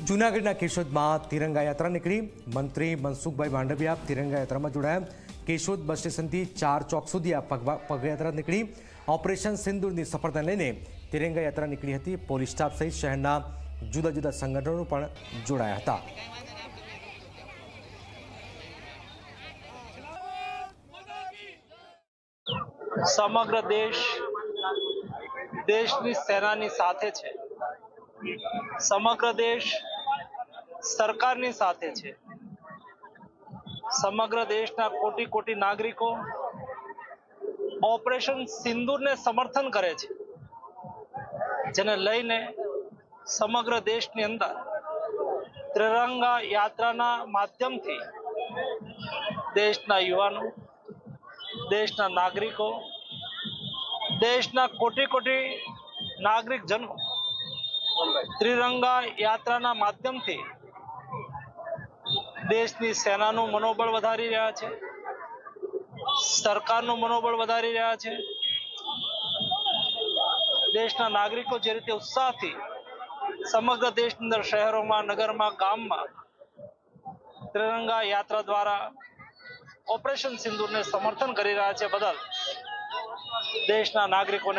જૂનાગઢના કેશોદમાં તિરંગા યાત્રા નીકળી। મંત્રી મનસુખભાઈ માંડવિયા તિરંગા યાત્રામાં જોડાયા। કેશોદ બસ સ્ટેશનથી 4 ચોક સુધી આ પગયાત્રા નીકળી। ઓપરેશન સિંદૂરની સફળતા લઈને તિરંગા યાત્રા નીકળી હતી। પોલીસ સ્ટાફ સહિત શહેરના જુદા જુદા સંગઠનો પણ જોડાયા હતા। સમગ્ર દેશની સેનાની સાથે છે। સમગ્ર દેશ સરકારની સાથે છે। સમગ્ર દેશના કોટી કોટી નાગરિકો ઓપરેશન સિંદૂરને સમર્થન કરે છે, જેને લઈને સમગ્ર દેશની અંદર ત્રિરંગા યાત્રાના માધ્યમથી દેશના યુવાનો, દેશના નાગરિકો, દેશના કોટી કોટી નાગરિકજનો ત્રિરંગા યાત્રાના માધ્યમથી દેશની સેનાનું મનોબળ વધારી રહ્યા છે, સરકારનું મનોબળ વધારી રહ્યા છે। દેશના નાગરિકો જે રીતે ઉત્સાહથી સમગ્ર દેશની અંદર શહેરોમાં, નગરમાં, ગામમાં ત્રિરંગા યાત્રા દ્વારા ઓપરેશન સિંદૂરને સમર્થન કરી રહ્યા છે, બદલ દેશના નાગરિકોને